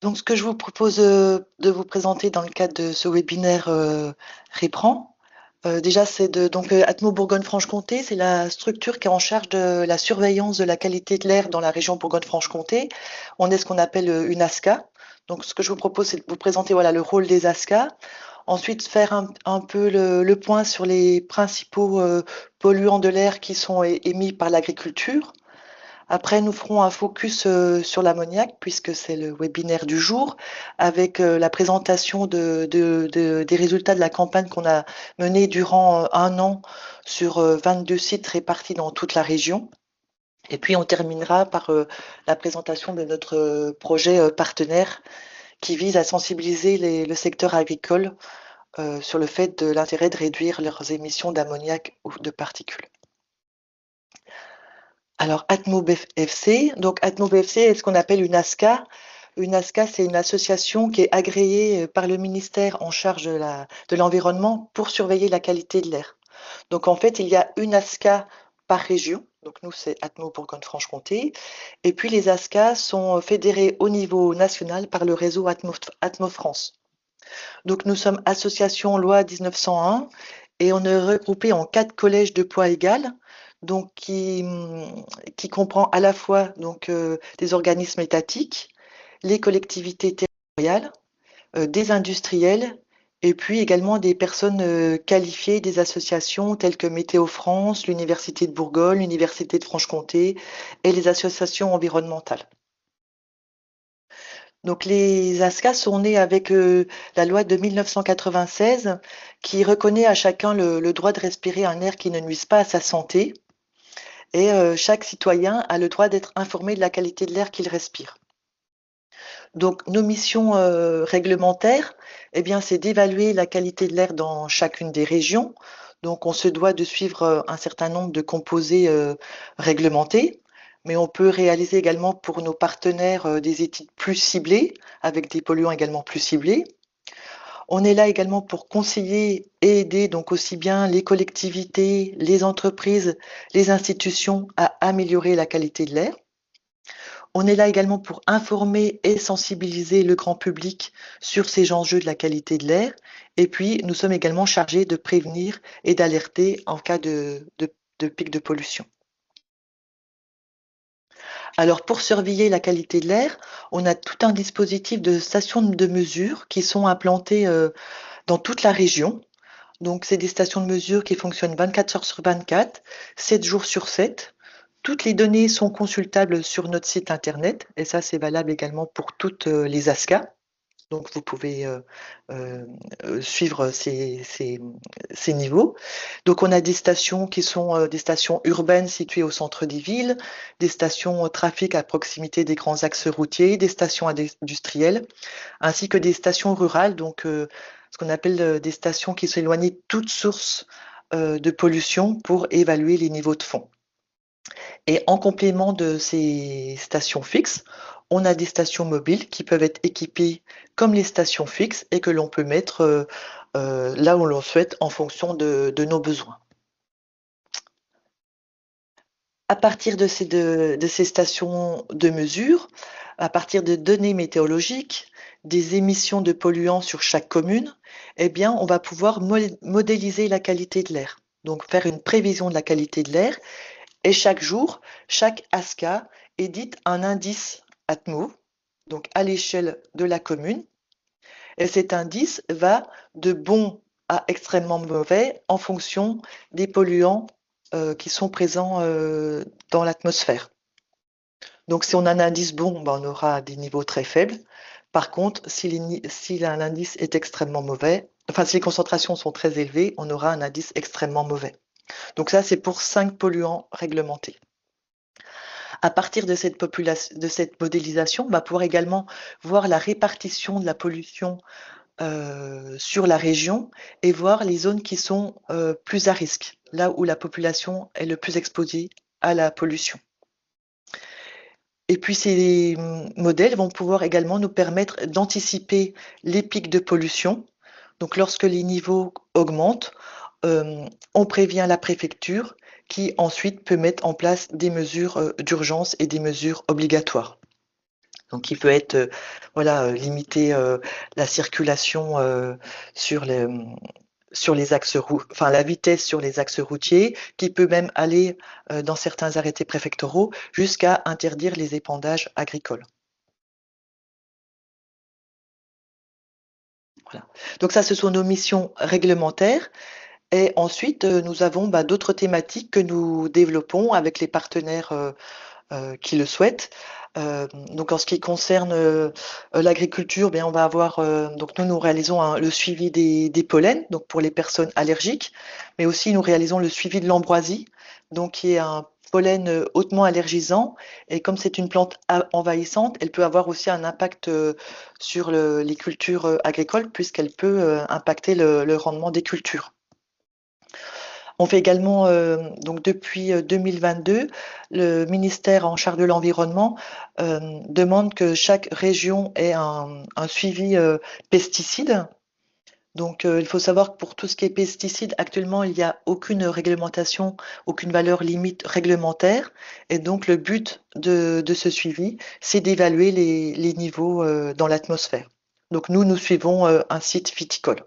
Donc, ce que je vous propose de vous présenter dans le cadre de ce webinaire REPRAN, déjà, c'est Atmo Bourgogne-Franche-Comté, c'est la structure qui est en charge de la surveillance de la qualité de l'air dans la région Bourgogne-Franche-Comté. On est ce qu'on appelle une ASCA. Donc, ce que je vous propose, c'est de vous présenter voilà, le rôle des ASCA. Ensuite, faire un peu le point sur les principaux polluants de l'air qui sont émis par l'agriculture. Après, nous ferons un focus sur l'ammoniac, puisque c'est le webinaire du jour, avec la présentation des résultats de la campagne qu'on a menée durant un an sur 22 sites répartis dans toute la région. Et puis, on terminera par la présentation de notre projet partenaire qui vise à sensibiliser le secteur agricole sur le fait de l'intérêt de réduire leurs émissions d'ammoniac ou de particules. Alors, Atmo BFC, donc Atmo BFC est ce qu'on appelle une ASCA. Une ASCA, c'est une association qui est agréée par le ministère en charge de l'environnement pour surveiller la qualité de l'air. Donc, en fait, il y a une ASCA par région. Donc, nous, c'est Atmo Bourgogne-Franche-Comté. Et puis, les ASCA sont fédérés au niveau national par le réseau Atmo France. Donc, nous sommes association loi 1901 et on est regroupé en 4 collèges de poids égal, donc qui comprend à la fois des organismes étatiques, les collectivités territoriales, des industriels et puis également des personnes qualifiées des associations telles que Météo France, l'Université de Bourgogne, l'Université de Franche-Comté et les associations environnementales. Donc les ASCA sont nés avec la loi de 1996 qui reconnaît à chacun le droit de respirer un air qui ne nuise pas à sa santé et chaque citoyen a le droit d'être informé de la qualité de l'air qu'il respire. Donc nos missions réglementaires, eh bien, c'est d'évaluer la qualité de l'air dans chacune des régions. Donc on se doit de suivre un certain nombre de composés réglementés, mais on peut réaliser également pour nos partenaires des études plus ciblées, avec des polluants également plus ciblés. On est là également pour conseiller et aider donc aussi bien les collectivités, les entreprises, les institutions à améliorer la qualité de l'air. On est là également pour informer et sensibiliser le grand public sur ces enjeux de la qualité de l'air. Et puis, nous sommes également chargés de prévenir et d'alerter en cas de pic de pollution. Alors, pour surveiller la qualité de l'air, on a tout un dispositif de stations de mesure qui sont implantées dans toute la région. Donc, c'est des stations de mesure qui fonctionnent 24 heures sur 24, 7 jours sur 7. Toutes les données sont consultables sur notre site internet et ça, c'est valable également pour toutes les ASCA. Donc, vous pouvez suivre ces niveaux. Donc, on a des stations qui sont des stations urbaines situées au centre des villes, des stations trafic à proximité des grands axes routiers, des stations industrielles, ainsi que des stations rurales, donc ce qu'on appelle des stations qui sont éloignées de toute source de pollution pour évaluer les niveaux de fond. Et en complément de ces stations fixes, on a des stations mobiles qui peuvent être équipées comme les stations fixes et que l'on peut mettre là où l'on souhaite en fonction de nos besoins. À partir de ces stations de mesure, à partir de données météorologiques, des émissions de polluants sur chaque commune, eh bien, on va pouvoir modéliser la qualité de l'air. Donc, faire une prévision de la qualité de l'air. Et chaque jour, chaque ASCA édite un indice Atmo, donc à l'échelle de la commune. Et cet indice va de bon à extrêmement mauvais en fonction des polluants qui sont présents dans l'atmosphère. Donc, si on a un indice bon, ben, on aura des niveaux très faibles. Par contre, si l'indice est extrêmement mauvais, enfin, si les concentrations sont très élevées, on aura un indice extrêmement mauvais. Donc ça, c'est pour 5 polluants réglementés. À partir de cette modélisation, on va pouvoir également voir la répartition de la pollution sur la région et voir les zones qui sont plus à risque, là où la population est le plus exposée à la pollution. Et puis ces modèles vont pouvoir également nous permettre d'anticiper les pics de pollution. Donc lorsque les niveaux augmentent, on prévient la préfecture qui ensuite peut mettre en place des mesures d'urgence et des mesures obligatoires. Donc il peut être, voilà, limiter, la circulation, sur les, sur les axes enfin la vitesse sur les axes routiers, qui peut même aller, dans certains arrêtés préfectoraux, jusqu'à interdire les épandages agricoles. Voilà. Donc ça, ce sont nos missions réglementaires et ensuite, nous avons, bah, d'autres thématiques que nous développons avec les partenaires, qui le souhaitent. Donc en ce qui concerne, l'agriculture, bien on va avoir, donc nous réalisons le suivi des pollens, donc pour les personnes allergiques, mais aussi nous réalisons le suivi de l'ambroisie, donc qui est un pollen, hautement allergisant et comme c'est une plante envahissante, elle peut avoir aussi un impact, sur les cultures, agricoles puisqu'elle peut, impacter le rendement des cultures. On fait également, donc depuis, 2022, le ministère en charge de l'environnement, demande que chaque région ait un suivi, pesticides. Donc, il faut savoir que pour tout ce qui est pesticides, actuellement, il n'y a aucune réglementation, aucune valeur limite réglementaire et donc le but de ce suivi, c'est d'évaluer les niveaux, dans l'atmosphère. Donc nous suivons, un site viticole.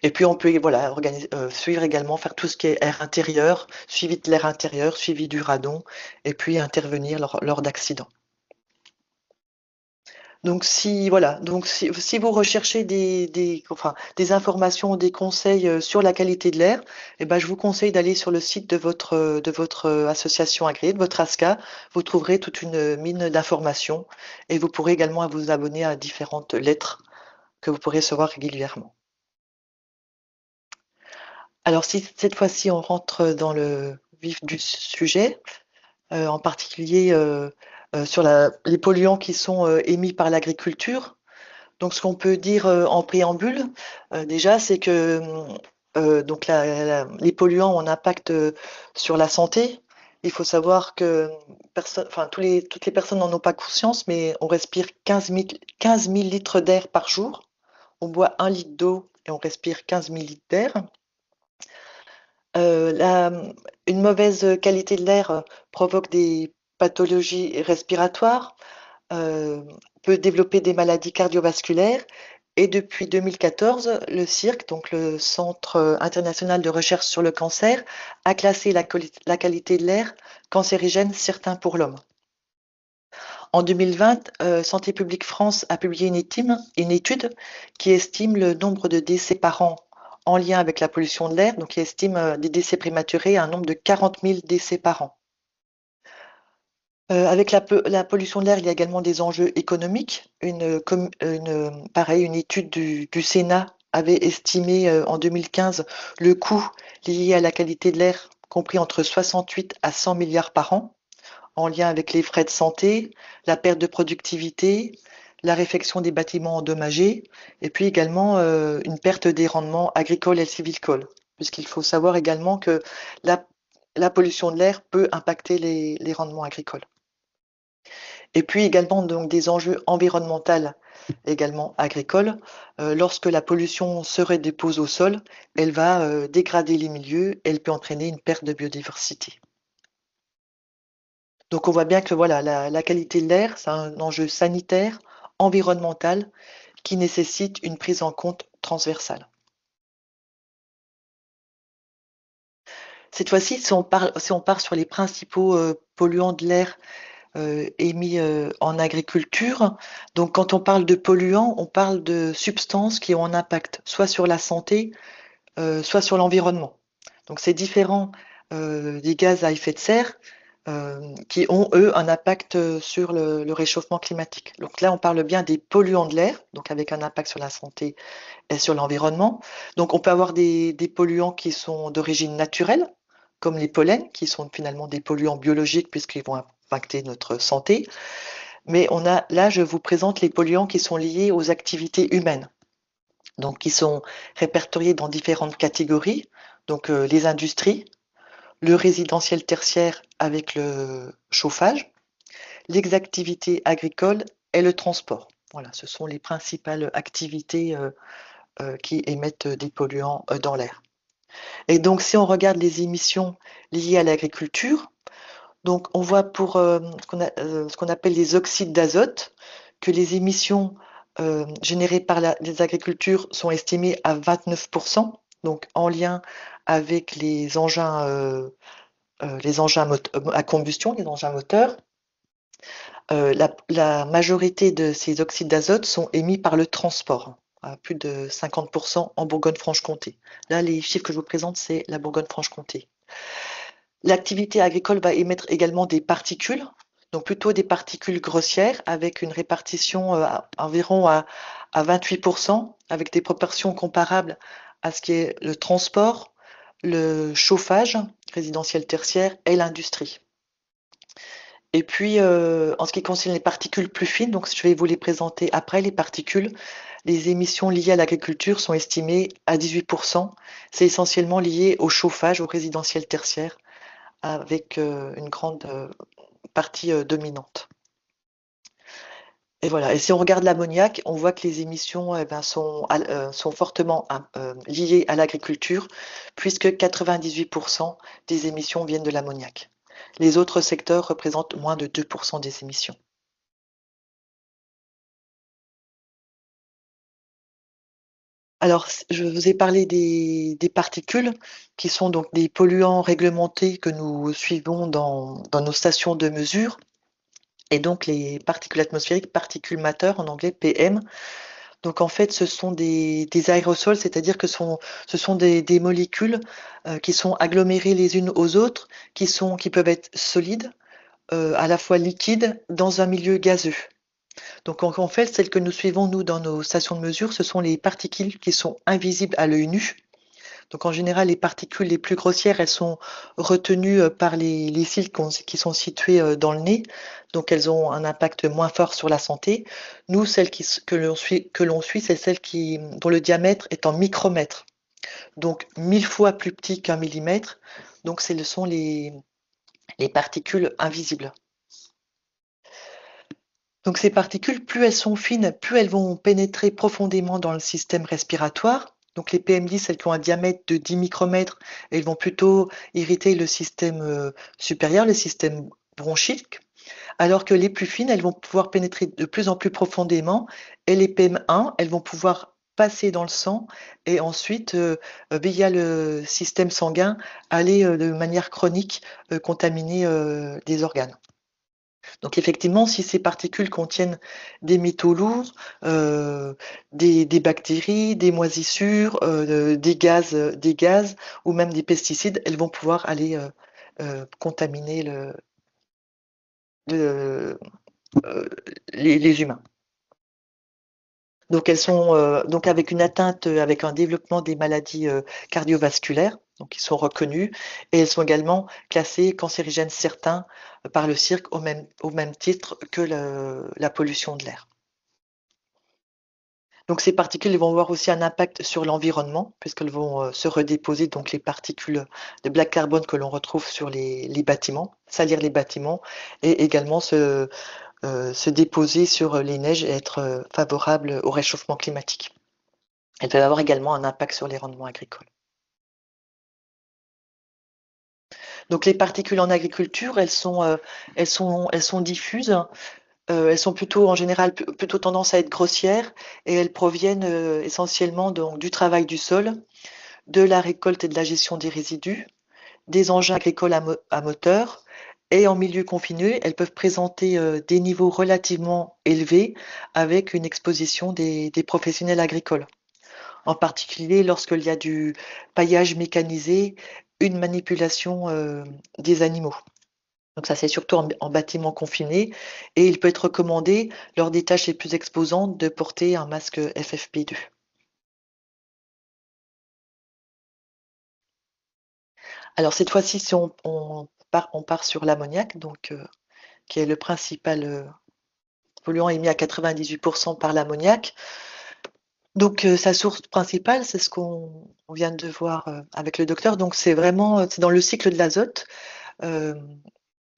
Et puis on peut voilà, suivre également, faire tout ce qui est air intérieur, suivi de l'air intérieur, suivi du radon et puis intervenir lors d'accidents. Donc si voilà, donc si vous recherchez des informations ou des conseils, sur la qualité de l'air, et ben, je vous conseille d'aller sur le site de votre, association agréée, de votre ASCA. Vous trouverez toute une mine d'informations et vous pourrez également vous abonner à différentes lettres que vous pourrez recevoir régulièrement. Alors si cette fois-ci on rentre dans le vif du sujet, en particulier, sur les polluants qui sont, émis par l'agriculture. Donc ce qu'on peut dire, en préambule, déjà, c'est que, donc les polluants ont un impact, sur la santé. Il faut savoir que toutes les personnes n'en ont pas conscience, mais on respire 15 000 litres d'air par jour. On boit 1 litre d'eau et on respire 15 000 litres d'air. La une mauvaise qualité de l'air, provoque des pathologies respiratoires, heu, peut développer des maladies cardiovasculaires et depuis 2014, le CIRC, donc le Centre, international de recherche sur le cancer, a classé la qualité de l'air cancérigène certain pour l'homme. En 2020, Santé publique France a publié une étude qui estime le nombre de décès par an en lien avec la pollution de l'air, donc qui estime, des décès prématurés à un nombre de 40 000 décès par an. Avec la pollution de l'air, il y a également des enjeux économiques. Une étude du Sénat avait estimé, en 2015 le coût lié à la qualité de l'air compris entre 68 à 100 milliards par an, en lien avec les frais de santé, la perte de productivité, la réfection des bâtiments endommagés et puis également, une perte des rendements agricoles et sylvicoles. Puisqu'il faut savoir également que la la pollution de l'air peut impacter les rendements agricoles. Et puis également donc des enjeux environnementaux également agricoles. Lorsque la pollution se redépose au sol, elle va, dégrader les milieux, elle peut entraîner une perte de biodiversité. Donc on voit bien que voilà, la qualité de l'air, c'est un enjeu sanitaire, environnemental, qui nécessite une prise en compte transversale. Cette fois-ci, si on part sur les principaux, polluants de l'air, émis, en agriculture, donc quand on parle de polluants, on parle de substances qui ont un impact soit sur la santé, soit sur l'environnement. Donc c'est différent, des gaz à effet de serre, qui ont, eux, un impact, sur le réchauffement climatique. Donc là, on parle bien des polluants de l'air, donc avec un impact sur la santé et sur l'environnement. Donc on peut avoir des polluants qui sont d'origine naturelle, comme les pollens, qui sont finalement des polluants biologiques puisqu'ils vont impacter notre santé. Mais là, je vous présente les polluants qui sont liés aux activités humaines, donc qui sont répertoriés dans différentes catégories. Donc les industries, le résidentiel tertiaire avec le chauffage, les activités agricoles et le transport. Voilà, ce sont les principales activités qui émettent des polluants dans l'air. Et donc, si on regarde les émissions liées à l'agriculture, Donc on voit pour, ce qu'on appelle les oxydes d'azote, que les émissions, générées par les agricultures sont estimées à 29, donc en lien avec les engins à combustion, les engins moteurs. La majorité de ces oxydes d'azote sont émis par le transport, à plus de 50 en Bourgogne-Franche-Comté. Là, les chiffres que je vous présente, c'est la Bourgogne-Franche-Comté. L'activité agricole va émettre également des particules, donc plutôt des particules grossières, avec une répartition environ à 28%, avec des proportions comparables à ce qui est le transport, le chauffage résidentiel tertiaire et l'industrie. Et puis, en ce qui concerne les particules plus fines, donc je vais vous les présenter après, les particules, les émissions liées à l'agriculture sont estimées à 18%. C'est essentiellement lié au chauffage, au résidentiel tertiaire, avec une grande partie dominante. Et voilà. Et si on regarde l'ammoniac, on voit que les émissions sont fortement liées à l'agriculture, puisque 98% des émissions viennent de l'ammoniac. Les autres secteurs représentent moins de 2% des émissions. Alors, je vous ai parlé des particules, qui sont donc des polluants réglementés que nous suivons dans nos stations de mesure. Et donc les particules atmosphériques, particules matter en anglais, PM. Donc en fait, ce sont des aérosols, c'est-à-dire que ce sont des molécules qui sont agglomérées les unes aux autres, qui peuvent être solides, à la fois liquides, dans un milieu gazeux. Donc en fait, celles que nous suivons, nous, dans nos stations de mesure, ce sont les particules qui sont invisibles à l'œil nu. Donc en général, les particules les plus grossières, elles sont retenues par les cils qui sont situés dans le nez, donc elles ont un impact moins fort sur la santé. Nous, celles que l'on suit, c'est celles dont le diamètre est en micromètres, donc 1000 fois plus petit qu'un millimètre. Donc ce sont les particules invisibles. Donc ces particules, plus elles sont fines, plus elles vont pénétrer profondément dans le système respiratoire. Donc les PM10, celles qui ont un diamètre de 10 micromètres, elles vont plutôt irriter le système supérieur, le système bronchique, alors que les plus fines, elles vont pouvoir pénétrer de plus en plus profondément, et les PM1, elles vont pouvoir passer dans le sang et ensuite, via le système sanguin, aller de manière chronique contaminer des organes. Donc effectivement, si ces particules contiennent des métaux lourds, des bactéries, des moisissures, des gaz ou même des pesticides, elles vont pouvoir aller contaminer le, les humains. Donc elles sont donc avec une atteinte, avec un développement des maladies cardiovasculaires, donc ils sont reconnus, et elles sont également classées cancérigènes certains par le cirque au même titre que la pollution de l'air. Donc ces particules vont avoir aussi un impact sur l'environnement, puisqu'elles vont se redéposer, donc les particules de black carbone que l'on retrouve sur les bâtiments, salir les bâtiments, et également se déposer sur les neiges et être favorable au réchauffement climatique. Elles peuvent avoir également un impact sur les rendements agricoles. Donc les particules en agriculture, elles sont diffuses, elles sont plutôt en général plutôt tendance à être grossières et elles proviennent essentiellement donc du travail du sol, de la récolte et de la gestion des résidus, des engins agricoles à moteur, et en milieu confiné, elles peuvent présenter des niveaux relativement élevés avec une exposition des professionnels agricoles. En particulier lorsqu'il y a du paillage mécanisé, une manipulation des animaux. Donc ça, c'est surtout en bâtiment confiné, et il peut être recommandé, lors des tâches les plus exposantes, de porter un masque FFP2. Alors cette fois-ci, si on part sur l'ammoniac, donc qui est le principal polluant émis à 98% par l'ammoniac. Donc sa source principale, c'est ce qu'on vient de voir avec le docteur. Donc c'est vraiment c'est dans le cycle de l'azote.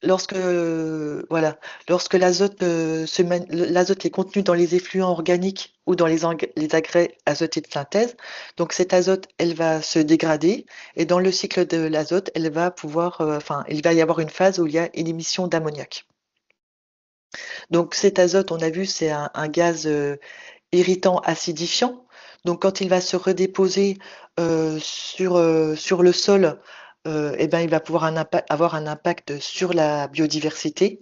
lorsque, voilà, lorsque l'azote, l'azote est contenu dans les effluents organiques ou dans les agrès azotés de synthèse, donc cet azote, elle va se dégrader et dans le cycle de l'azote, elle va pouvoir, enfin, il va y avoir une phase où il y a une émission d'ammoniac. Donc cet azote, on a vu, c'est un gaz, irritant acidifiant. Donc quand il va se redéposer, sur le sol, et ben, il va pouvoir avoir un impact sur la biodiversité,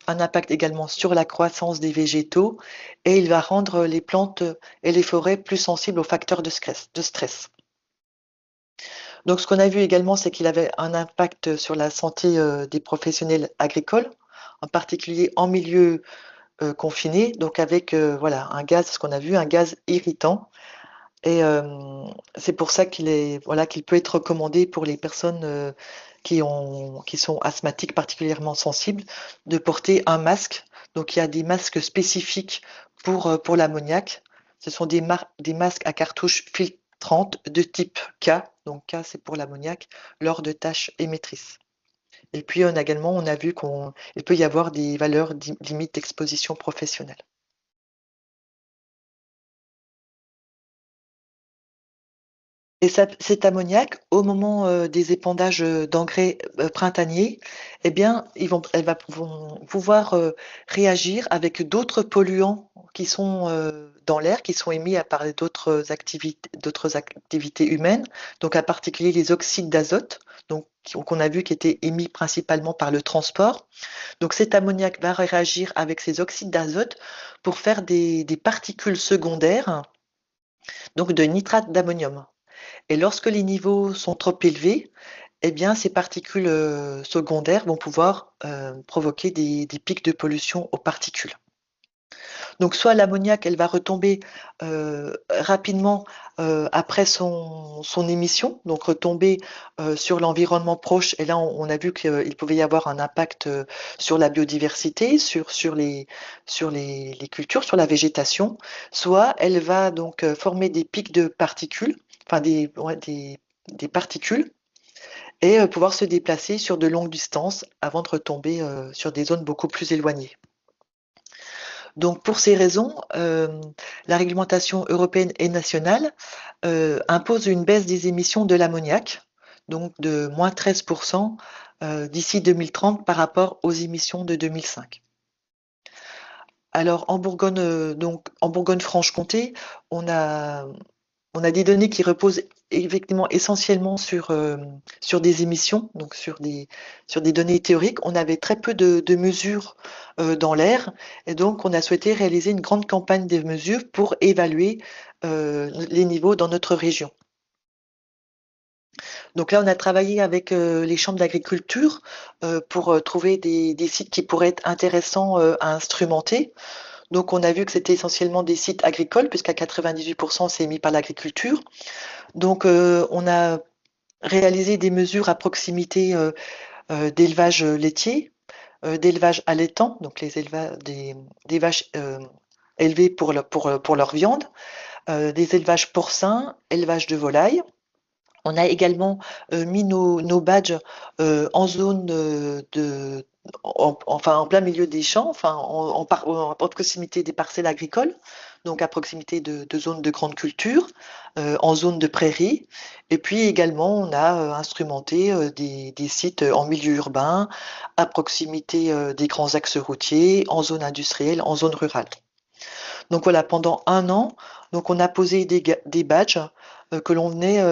un impact également sur la croissance des végétaux et il va rendre les plantes et les forêts plus sensibles aux facteurs de stress. Donc ce qu'on a vu également, c'est qu'il avait un impact sur la santé, des professionnels agricoles, en particulier en milieu, confiné, donc avec, voilà, un gaz, ce qu'on a vu, un gaz irritant. Et c'est pour ça qu'il est, voilà, qu'il peut être recommandé pour les personnes, qui sont asthmatiques particulièrement sensibles, de porter un masque. Donc il y a des masques spécifiques pour l'ammoniac. Ce sont des masques à cartouches filtrantes de type K, donc K c'est pour l'ammoniac, lors de tâches émettrices. Et puis on a vu qu'il peut y avoir des valeurs limites d'exposition professionnelle. Et cet ammoniac, au moment, des épandages, d'engrais, printaniers, eh bien, vont pouvoir, réagir avec d'autres polluants qui sont, dans l'air, qui sont émis par d'autres activités humaines, donc en particulier les oxydes d'azote, donc qu'on a vu qui étaient émis principalement par le transport. Donc cet ammoniac va réagir avec ces oxydes d'azote pour faire des particules secondaires, donc de nitrate d'ammonium. Et lorsque les niveaux sont trop élevés, eh bien, ces particules, secondaires vont pouvoir, provoquer des pics de pollution aux particules. Donc soit l'ammoniac, elle va retomber, rapidement, après son émission, donc retomber, sur l'environnement proche et là on a vu qu'il pouvait y avoir un impact, sur la biodiversité, sur les cultures, sur la végétation. Soit elle va donc, former des pics de particules, enfin des particules et pouvoir se déplacer sur de longues distances avant de retomber, sur des zones beaucoup plus éloignées. Donc pour ces raisons, la réglementation européenne et nationale, impose une baisse des émissions de l'ammoniac, donc de -13%, d'ici 2030 par rapport aux émissions de 2005. Alors en Bourgogne, donc en Bourgogne-Franche-Comté, on a on a des données qui reposent effectivement essentiellement sur des émissions, donc sur des données théoriques. On avait très peu de mesures, dans l'air et donc on a souhaité réaliser une grande campagne de mesures pour évaluer, les niveaux dans notre région. Donc là, on a travaillé avec, les chambres d'agriculture, pour, trouver des sites qui pourraient être intéressants, à instrumenter. Donc on a vu que c'était essentiellement des sites agricoles puisqu'à 98 c'est émis par l'agriculture. Donc, on a réalisé des mesures à proximité, d'élevage, laitier, d'élevage allaitant, donc les éleva des vaches, élevées pour leur viande, des élevages porcins, élevage de volailles. On a également, mis nos badges, en zone, en plein milieu des champs, enfin en proximité des parcelles agricoles, donc à proximité de zones de grande culture, en zone de prairie et puis également on a, instrumenté, des sites, en milieu urbain, à proximité, des grands axes routiers, en zone industrielle, en zone rurale. Donc voilà, pendant 1 an, donc on a posé des badges, que l'on venait,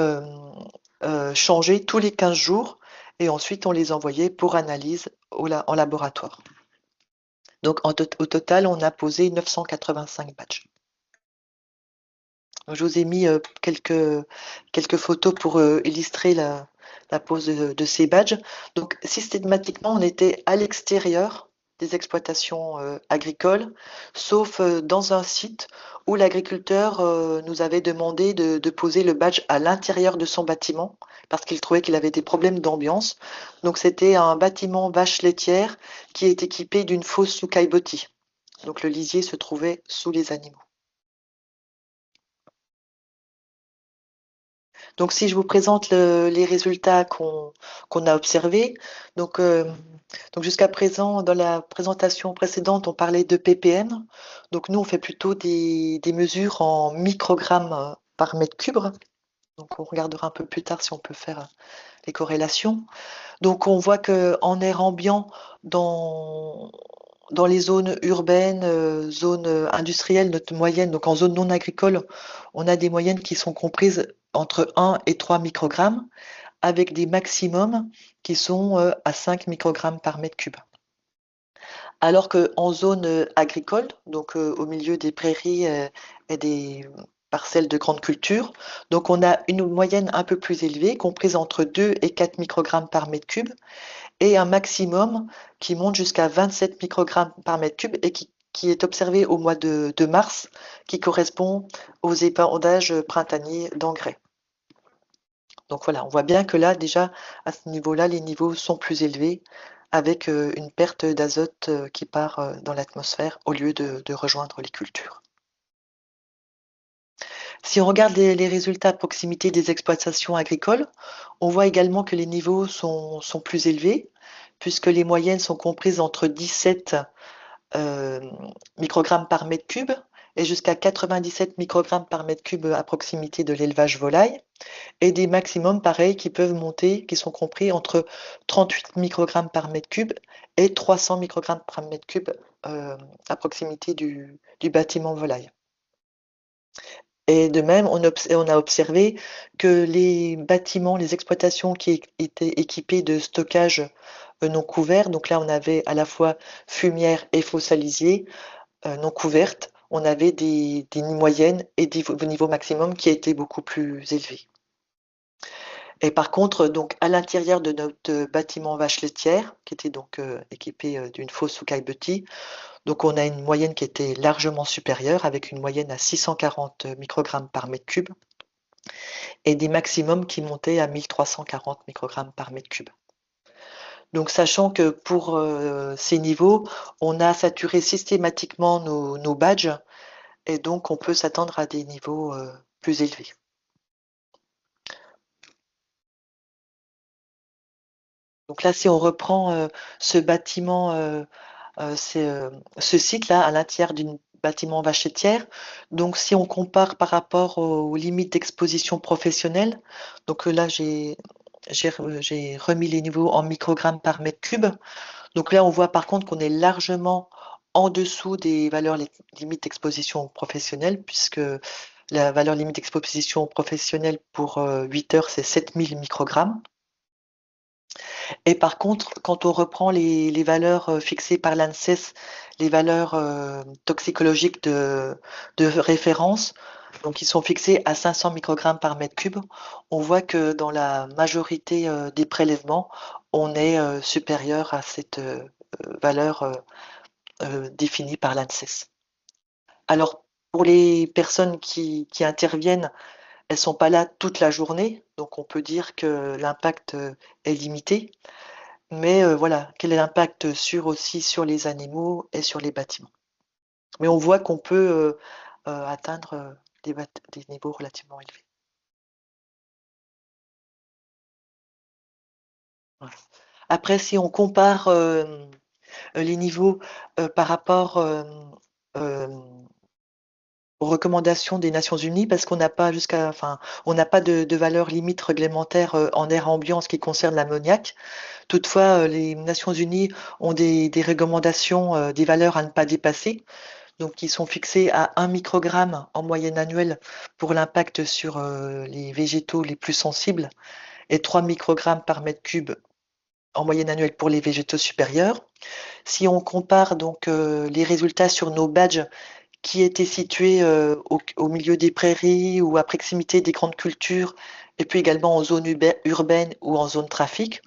changer tous les 15 jours et ensuite on les envoyait pour analyse en laboratoire. Donc au total, on a posé 985 badges. Je vous ai mis, quelques photos pour, illustrer la pose de ces badges. Donc systématiquement, on était à l'extérieur des exploitations, agricoles, sauf, dans un site où l'agriculteur, nous avait demandé de poser le badge à l'intérieur de son bâtiment, parce qu'il trouvait qu'il avait des problèmes d'ambiance. Donc c'était un bâtiment vache laitière qui est équipé d'une fosse sous caillebotis. Donc le lisier se trouvait sous les animaux. Donc si je vous présente les résultats qu'on a observés, donc, donc jusqu'à présent, dans la présentation précédente, on parlait de ppm. Donc nous, on fait plutôt des mesures en microgrammes par mètre cube. Donc on regardera un peu plus tard si on peut faire les corrélations. Donc on voit qu'en air ambiant, dans, dans les zones urbaines, zones industrielles, notre moyenne, donc en zone non agricole, on a des moyennes qui sont comprises entre 1 et 3 microgrammes, avec des maximums qui sont à 5 microgrammes par mètre cube. Alors qu'en zone agricole, donc au milieu des prairies et des parcelles de grande culture, donc on a une moyenne un peu plus élevée, comprise entre 2 et 4 microgrammes par mètre cube, et un maximum qui monte jusqu'à 27 microgrammes par mètre cube et qui est observé au mois de mars, qui correspond aux épandages printaniers d'engrais. Donc voilà, on voit bien que là, déjà, à ce niveau-là, les niveaux sont plus élevés, avec une perte d'azote qui part dans l'atmosphère au lieu de rejoindre les cultures. Si on regarde les résultats à proximité des exploitations agricoles, on voit également que les niveaux sont plus élevés, puisque les moyennes sont comprises entre 17 euh, microgrammes par mètre cube et jusqu'à 97 microgrammes par mètre cube à proximité de l'élevage volaille, et des maximums pareils qui peuvent monter, qui sont compris entre 38 microgrammes par mètre cube et 300 microgrammes par mètre cube à proximité du bâtiment volaille. Et de même, on a observé que les bâtiments, les exploitations qui étaient équipées de stockage non couvert, donc là on avait à la fois fumière et fosse salisier non couvertes, on avait des moyennes et des niveaux maximum qui étaient beaucoup plus élevés. Et par contre, donc à l'intérieur de notre bâtiment vache laitière, qui était donc équipé d'une fosse ou caillebotis, donc on a une moyenne qui était largement supérieure, avec une moyenne à 640 microgrammes par mètre cube, et des maximums qui montaient à 1340 microgrammes par mètre cube. Donc sachant que pour ces niveaux, on a saturé systématiquement nos badges, et donc on peut s'attendre à des niveaux plus élevés. Donc là, si on reprend ce bâtiment, ce site-là, à l'intérieur d'un bâtiment vache laitière, donc si on compare par rapport aux limites d'exposition professionnelle, donc là, j'ai remis les niveaux en microgrammes par mètre cube. Donc là, on voit par contre qu'on est largement en dessous des valeurs limites d'exposition professionnelle, puisque la valeur limite d'exposition professionnelle pour 8 heures, c'est 7000 microgrammes. Et par contre, quand on reprend les valeurs fixées par l'ANSES, les valeurs toxicologiques de référence, donc qui sont fixées à 500 microgrammes par mètre cube, on voit que dans la majorité des prélèvements, on est supérieur à cette valeur définie par l'ANSES. Alors, pour les personnes qui interviennent, elles sont pas là toute la journée, donc on peut dire que l'impact est limité. Mais voilà, quel est l'impact aussi sur les animaux et sur les bâtiments. Mais on voit qu'on peut atteindre des niveaux relativement élevés. Voilà. Après, si on compare les niveaux par rapport euh, aux recommandations des Nations Unies, parce qu'on n'a pas enfin, on n'a pas de valeur limite réglementaire en air ambiant en ce qui concerne l'ammoniac. Toutefois, les Nations Unies ont des recommandations, des valeurs à ne pas dépasser, donc qui sont fixées à 1 microgramme en moyenne annuelle pour l'impact sur les végétaux les plus sensibles, et 3 microgrammes par mètre cube en moyenne annuelle pour les végétaux supérieurs. Si on compare donc les résultats sur nos badges qui étaient situés au milieu des prairies ou à proximité des grandes cultures, et puis également en zone urbaine ou en zone trafic,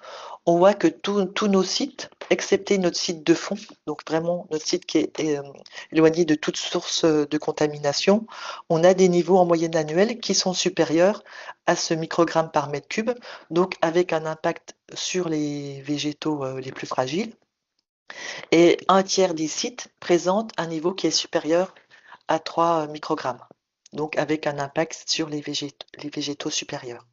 on voit que tous nos sites, excepté notre site de fond, donc vraiment notre site qui est éloigné de toute source de contamination, on a des niveaux en moyenne annuelle qui sont supérieurs à ce microgramme par mètre cube, donc avec un impact sur les végétaux les plus fragiles. Et un tiers des sites présentent un niveau qui est supérieur à 3 microgrammes, donc avec un impact sur les végétaux supérieurs.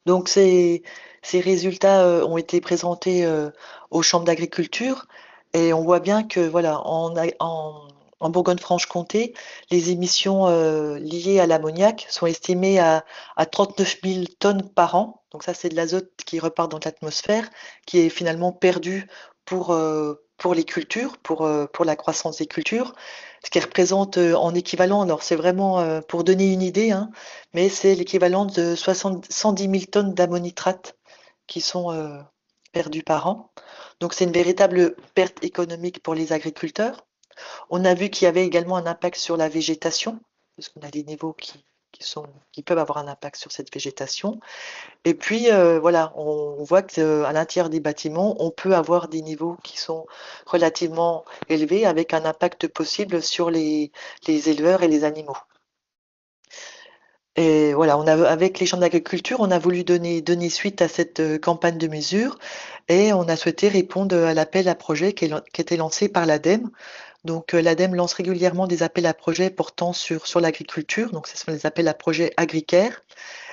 Donc ces résultats ont été présentés aux chambres d'agriculture et on voit bien que voilà, en Bourgogne-Franche-Comté, les émissions liées à l'ammoniac sont estimées à 39 000 tonnes par an. Donc ça, c'est de l'azote qui repart dans l'atmosphère, qui est finalement perdu pour les cultures, pour la croissance des cultures, ce qui représente en équivalent, alors c'est vraiment pour donner une idée, hein, mais c'est l'équivalent de 110 000 tonnes d'ammonitrate qui sont perdues par an. Donc c'est une véritable perte économique pour les agriculteurs. On a vu qu'il y avait également un impact sur la végétation, parce qu'on a des niveaux qui peuvent avoir un impact sur cette végétation. Et puis voilà, on voit qu'à l'intérieur des bâtiments, on peut avoir des niveaux qui sont relativement élevés avec un impact possible sur les éleveurs et les animaux. Et voilà, avec les chambres d'agriculture, on a voulu donner suite à cette campagne de mesures et on a souhaité répondre à l'appel à projet qui était lancé par l'ADEME. Donc l'ADEME lance régulièrement des appels à projets portant sur l'agriculture, donc ce sont les appels à projets AgriCare.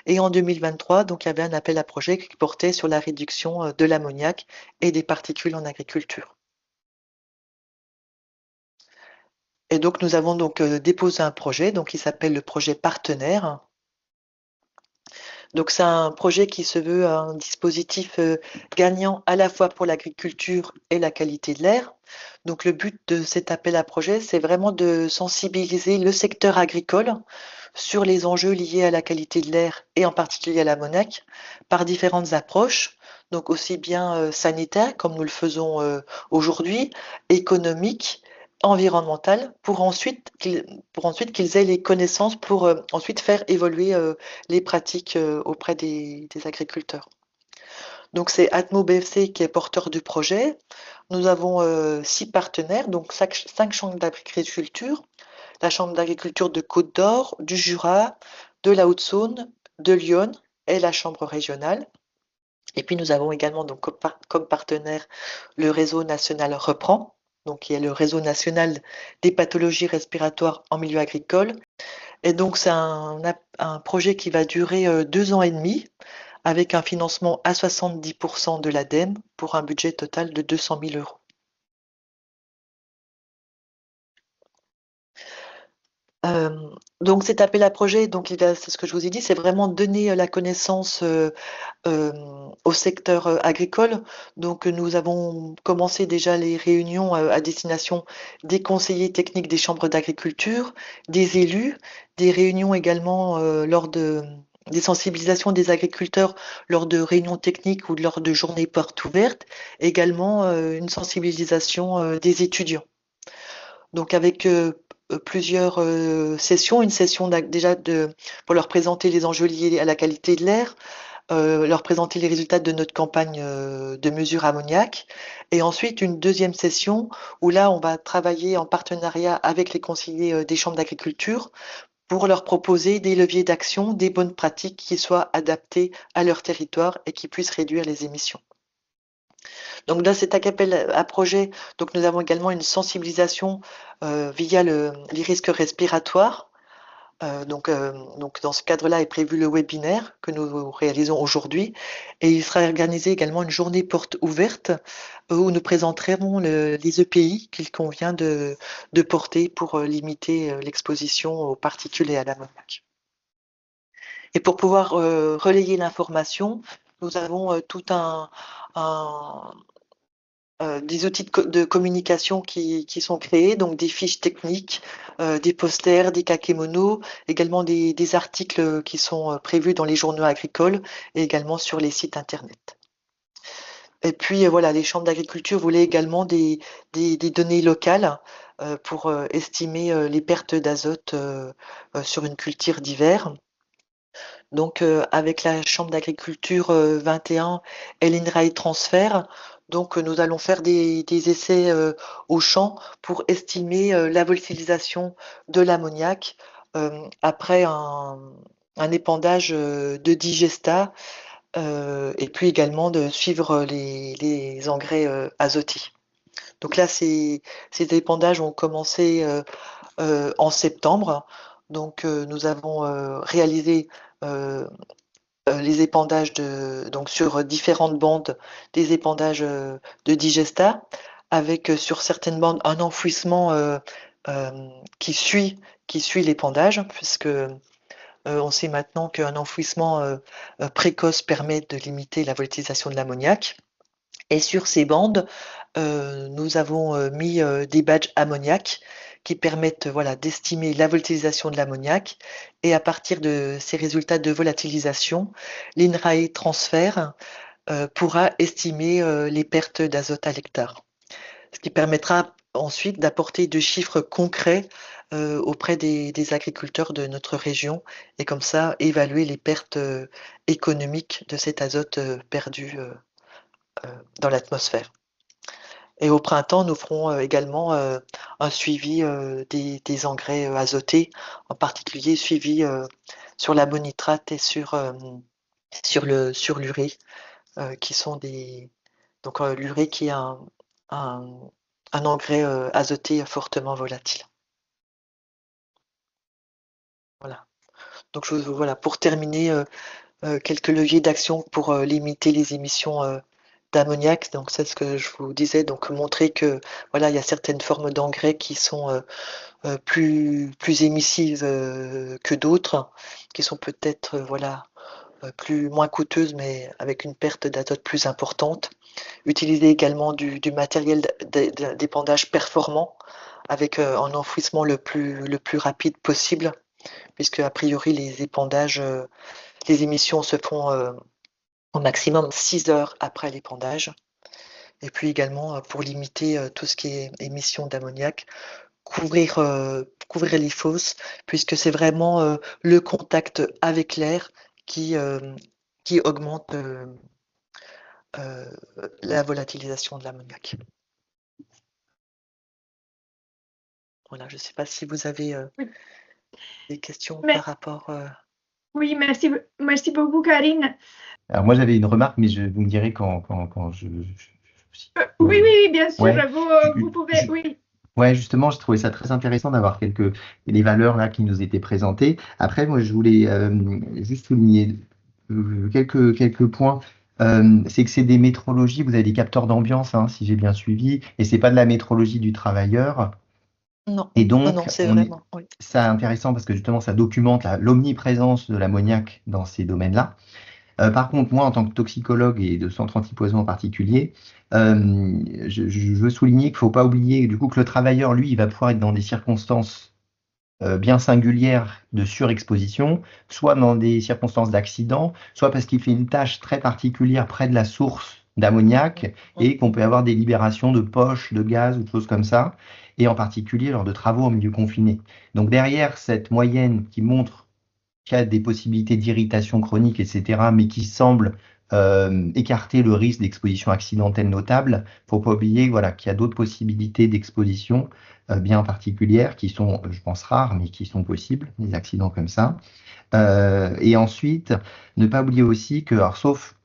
Et en 2023, donc il y avait un appel à projet qui portait sur la réduction de l'ammoniac et des particules en agriculture. Et donc nous avons donc déposé un projet donc qui s'appelle le projet partenaire. Donc c'est un projet qui se veut un dispositif gagnant à la fois pour l'agriculture et la qualité de l'air. Donc le but de cet appel à projet, c'est vraiment de sensibiliser le secteur agricole sur les enjeux liés à la qualité de l'air et en particulier à l'ammoniac par différentes approches. Donc aussi bien sanitaires comme nous le faisons aujourd'hui, économiques, environnementales, pour ensuite qu'ils aient les connaissances pour ensuite faire évoluer les pratiques auprès des agriculteurs. Donc c'est Atmo BFC qui est porteur du projet. Nous avons 6 partenaires, donc 5 chambres d'agriculture, la chambre d'agriculture de Côte d'Or, du Jura, de la Haute-Saône, de Lyon et la chambre régionale. Et puis nous avons également donc comme partenaire le réseau national Reprend, donc qui est le réseau national des pathologies respiratoires en milieu agricole. Et donc c'est un projet qui va durer 2 ans et demi avec un financement à 70% de l'ADEME pour un budget total de 200 000 euros. Euh, donc cet appel à projet, donc c'est ce que je vous ai dit, c'est vraiment donner la connaissance au secteur agricole. Donc nous avons commencé déjà les réunions à destination des conseillers techniques des chambres d'agriculture, des élus, des réunions également lors des sensibilisations des agriculteurs lors de réunions techniques ou lors de journées portes ouvertes, également une sensibilisation des étudiants. Donc avec plusieurs sessions, une session pour leur présenter les enjeux liés à la qualité de l'air, leur présenter les résultats de notre campagne de mesure ammoniac, et ensuite une deuxième session où là on va travailler en partenariat avec les conseillers des chambres d'agriculture pour leur proposer des leviers d'action, des bonnes pratiques qui soient adaptées à leur territoire et qui puissent réduire les émissions. Donc dans cet appel à projet, donc nous avons également une sensibilisation via les risques respiratoires. Donc dans ce cadre-là est prévu le webinaire que nous réalisons aujourd'hui et il sera organisé également une journée porte ouverte où nous présenterons les EPI qu'il convient de porter pour limiter l'exposition aux particules et à l'ammoniac. Et pour pouvoir relayer l'information, nous avons un, des outils de communication qui sont créés, donc des fiches techniques, des posters, des kakémonos, également des articles qui sont prévus dans les journaux agricoles et également sur les sites internet. Et puis voilà, les chambres d'agriculture voulaient également des données locales pour estimer les pertes d'azote sur une culture d'hiver. Donc avec la chambre d'agriculture 21 et l'INRAE Transfert, donc nous allons faire des essais au champ pour estimer la volatilisation de l'ammoniac après un épandage de digestat et puis également de suivre les engrais azotés. Donc là, ces épandages ont commencé en septembre. Donc nous avons réalisé les épandages donc sur différentes bandes, des épandages de digestat, avec sur certaines bandes un enfouissement qui suit l'épandage, puisque on sait maintenant qu'un enfouissement précoce permet de limiter la volatilisation de l'ammoniac. Et sur ces bandes, nous avons mis des badges ammoniac qui permettent voilà, d'estimer la volatilisation de l'ammoniac. Et à partir de ces résultats de volatilisation, l'INRAE transfert pourra estimer les pertes d'azote à l'hectare. Ce qui permettra ensuite d'apporter de chiffres concrets auprès des agriculteurs de notre région et comme ça évaluer les pertes économiques de cet azote perdu dans l'atmosphère. Et au printemps, nous ferons également un suivi des engrais azotés, en particulier suivi sur l'ammonitrate et sur l'urée, qui sont donc l'urée qui est un engrais azoté fortement volatile. Voilà. Donc voilà, pour terminer, quelques leviers d'action pour limiter les émissions d'ammoniac. Donc c'est ce que je vous disais, donc montrer que voilà, il y a certaines formes d'engrais qui sont plus émissives que d'autres, qui sont peut-être voilà moins coûteuses, mais avec une perte d'azote plus importante. Utiliser également du matériel d'épandage performant avec un enfouissement le plus rapide possible, puisque a priori les épandages, les émissions se font au maximum 6 heures après l'épandage. Et puis également pour limiter tout ce qui est émissions d'ammoniac, couvrir les fosses, puisque c'est vraiment le contact avec l'air qui augmente la volatilisation de l'ammoniac. Voilà, je ne sais pas si vous avez des questions par rapport. Oui, merci beaucoup, Karine. Alors moi j'avais une remarque, mais vous me direz quand je... Oui, bien sûr, Ouais. vous pouvez, oui. Ouais, justement, je trouvais ça très intéressant d'avoir les valeurs là qui nous étaient présentées. Après, moi, je voulais juste souligner quelques points. C'est que c'est des métrologies, vous avez des capteurs d'ambiance, hein, si j'ai bien suivi, et c'est pas de la métrologie du travailleur. Non, Et donc, non, c'est vraiment. Oui. c'est intéressant parce que justement, ça documente l'omniprésence de l'ammoniac dans ces domaines-là. Par contre, moi, en tant que toxicologue et de centre antipoison en particulier, je veux souligner qu'il ne faut pas oublier du coup que le travailleur, lui, il va pouvoir être dans des circonstances bien singulières de surexposition, soit dans des circonstances d'accident, soit parce qu'il fait une tâche très particulière près de la source d'ammoniac et qu'on peut avoir des libérations de poches, de gaz ou de choses comme ça, et en particulier lors de travaux en milieu confiné. Donc derrière cette moyenne qui montre qu'il y a des possibilités d'irritation chronique, etc., mais qui semblent écarter le risque d'exposition accidentelle notable. Il ne faut pas oublier voilà, qu'il y a d'autres possibilités d'exposition bien particulières qui sont, je pense, rares, mais qui sont possibles, des accidents comme ça. Et ensuite, ne pas oublier aussi que, alors, sauf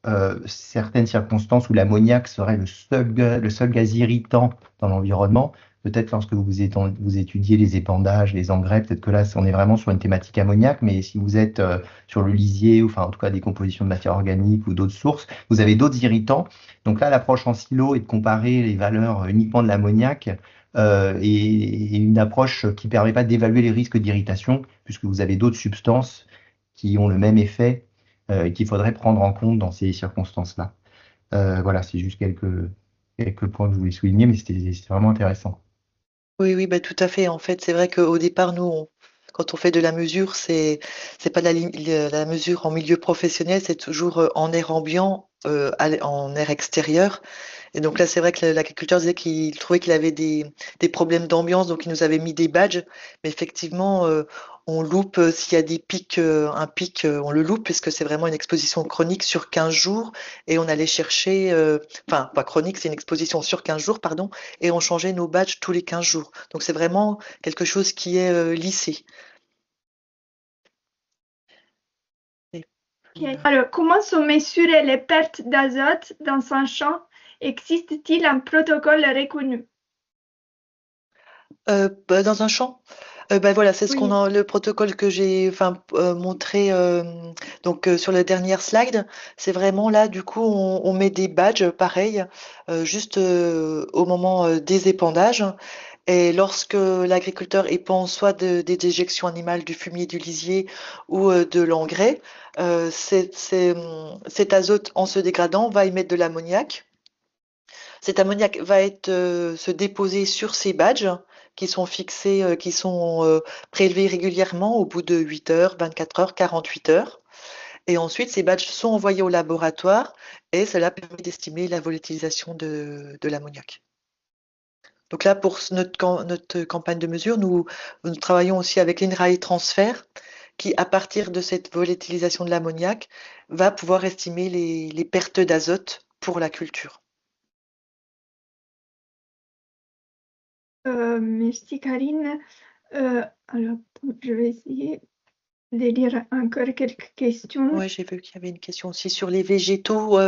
certaines circonstances où l'ammoniac serait le seul gaz irritant dans l'environnement, peut-être lorsque vous étudiez les épandages, les engrais, peut-être que là, on est vraiment sur une thématique ammoniac, mais si vous êtes sur le lisier, ou enfin en tout cas des compositions de matière organique ou d'autres sources, vous avez d'autres irritants. Donc là, l'approche en silo est de comparer les valeurs uniquement de l'ammoniac et une approche qui ne permet pas d'évaluer les risques d'irritation, puisque vous avez d'autres substances qui ont le même effet et qu'il faudrait prendre en compte dans ces circonstances-là. Voilà, c'est juste quelques points que je voulais souligner, mais c'était vraiment intéressant. Oui, bah, tout à fait. En fait, c'est vrai qu'au départ, nous, quand on fait de la mesure, c'est pas la mesure en milieu professionnel, c'est toujours en air ambiant, en air extérieur. Et donc là, c'est vrai que l'agriculteur disait qu'il trouvait qu'il avait des problèmes d'ambiance, donc il nous avait mis des badges. Mais effectivement, on loupe s'il y a des pics, un pic, on le loupe puisque c'est vraiment une exposition chronique sur 15 jours. Et on allait chercher, enfin, pas chronique, c'est une exposition sur 15 jours, pardon, et on changeait nos badges tous les 15 jours. Donc c'est vraiment quelque chose qui est lissé. Okay. Alors, comment sont mesurées les pertes d'azote dans un champ? Existe-t-il un protocole reconnu? Bah, dans un champ? Ben voilà, c'est Oui, le protocole que j'ai montré donc sur la dernière slide. C'est vraiment là, du coup, on met des badges pareils, juste au moment des épandages. Et lorsque l'agriculteur épand soit des déjections animales du fumier du lisier ou de l'engrais, cet azote, en se dégradant, va émettre de l'ammoniac. Cet ammoniac va se déposer sur ces badges qui sont fixés, qui sont prélevés régulièrement au bout de 8 heures, 24 heures, 48 heures. Et ensuite, ces badges sont envoyés au laboratoire et cela permet d'estimer la volatilisation de l'ammoniac. Donc là, pour notre campagne de mesure, nous travaillons aussi avec l'INRAE Transfert qui, à partir de cette volatilisation de l'ammoniac, va pouvoir estimer les pertes d'azote pour la culture. merci Karine. Alors, je vais essayer de lire encore quelques questions. Oui, j'ai vu qu'il y avait une question aussi sur les végétaux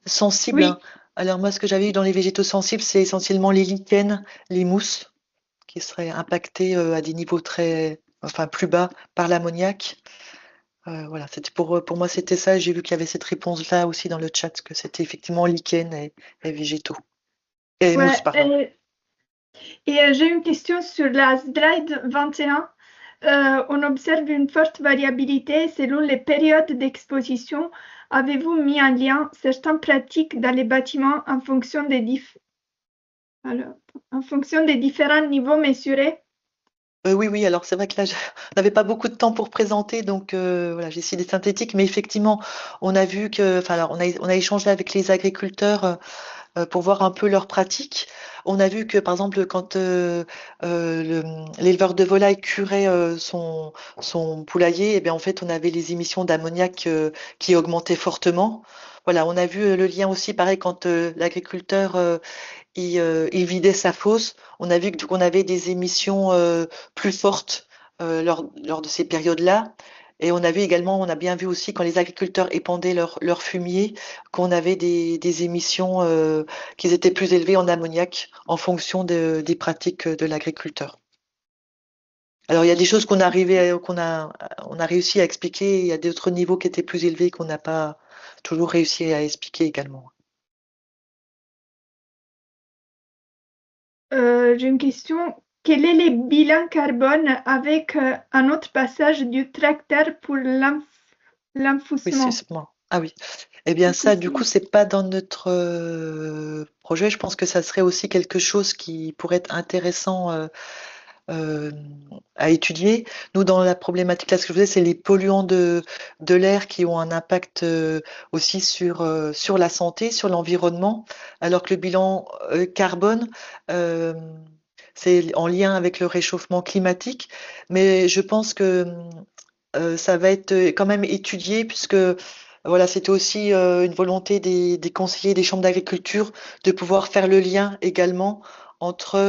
sensibles, Oui, hein. Alors moi, ce que j'avais eu dans les végétaux sensibles, c'est essentiellement les lichens, les mousses, qui seraient impactés à des niveaux plus bas par l'ammoniac. Voilà, c'était pour moi, c'était ça. J'ai vu qu'il y avait cette réponse-là aussi dans le chat, que c'était effectivement lichen et végétaux. Et mousse, ouais. pardon. J'ai une question sur la slide 21. On observe une forte variabilité selon les périodes d'exposition. Avez-vous mis en lien certaines pratiques dans les bâtiments en fonction des différents niveaux mesurés? Oui, oui, alors c'est vrai que là, on n'avait pas beaucoup de temps pour présenter, donc voilà, j'ai essayé d'être synthétique, mais effectivement, on a vu que, enfin, alors, on a échangé avec les agriculteurs pour voir un peu leurs pratiques. On a vu que, par exemple, quand l'éleveur de volailles curait son poulailler, eh bien, en fait, on avait les émissions d'ammoniac qui augmentaient fortement. Voilà, on a vu le lien aussi, pareil, quand l'agriculteur il vidait sa fosse. On a vu qu'on avait des émissions plus fortes lors de ces périodes-là. Et on a vu également, on a bien vu aussi quand les agriculteurs épandaient leur fumier, qu'on avait des émissions qui étaient plus élevées en ammoniac en fonction des pratiques de l'agriculteur. Alors il y a des choses on a réussi à expliquer, il y a d'autres niveaux qui étaient plus élevés qu'on n'a pas toujours réussi à expliquer également. J'ai une question. Quel est le bilan carbone avec un autre passage du tracteur pour Oui, l'enfouissement? Ah oui. Eh bien ça, du coup, Enfouissement. c'est pas dans notre projet. Je pense que ça serait aussi quelque chose qui pourrait être intéressant euh, à étudier. Nous, dans la problématique, là, ce que je faisais, c'est les polluants de l'air qui ont un impact aussi sur la santé, sur l'environnement, alors que le bilan carbone, euh, c'est en lien avec le réchauffement climatique. Mais je pense que ça va être quand même étudié puisque voilà, c'était aussi une volonté des conseillers des chambres d'agriculture de pouvoir faire le lien également entre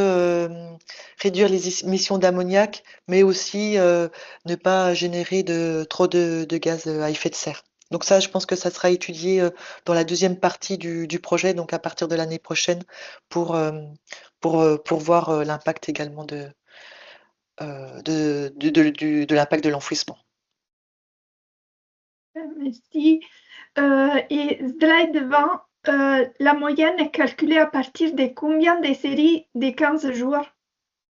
réduire les émissions d'ammoniac, mais aussi ne pas générer trop de gaz à effet de serre. Donc ça, je pense que ça sera étudié dans la deuxième partie du projet, donc à partir de l'année prochaine, pour, euh, pour voir l'impact également de l'impact de l'enfouissement. Merci. Et slide 20, la moyenne est calculée à partir de combien de séries de 15 jours?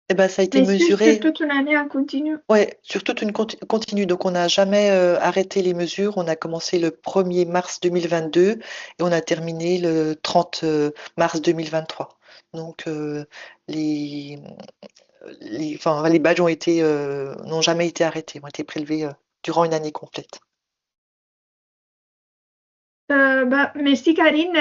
Eh ben, ça a été Mais sur mesuré, toute une année en continu. ouais, sur toute une continue. Donc, on n'a jamais arrêté les mesures. On a commencé le 1er mars 2022 et on a terminé le 30 mars 2023. Donc, les badges n'ont jamais été arrêtés, ont été prélevés durant une année complète. Merci Karine.